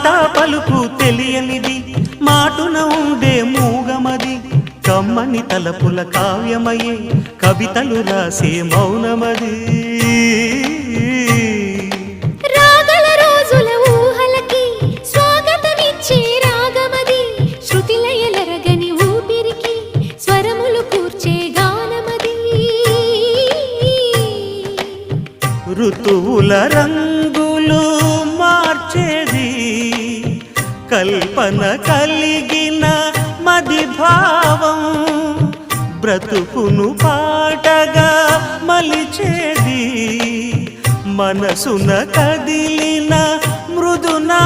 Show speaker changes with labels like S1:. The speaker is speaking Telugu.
S1: మాట పలుకు తెలియనిది మాటున ఉండే మూగమది కమ్మని తలపుల కావ్యమయే కవితలు రాసే మౌనమది
S2: రాగల రోజుల ఊహలకి స్వాగతమిచ్చే రాగమది శృతిలయలరగని ఊపిరికి స్వరములు కూర్చే గానమది
S1: ఋతువుల రంగులు మార్చేది కల్పన కలిగిన మది భావం బ్రతుకును పాటగా మలిచేది మనసున కదిలిన మృదునా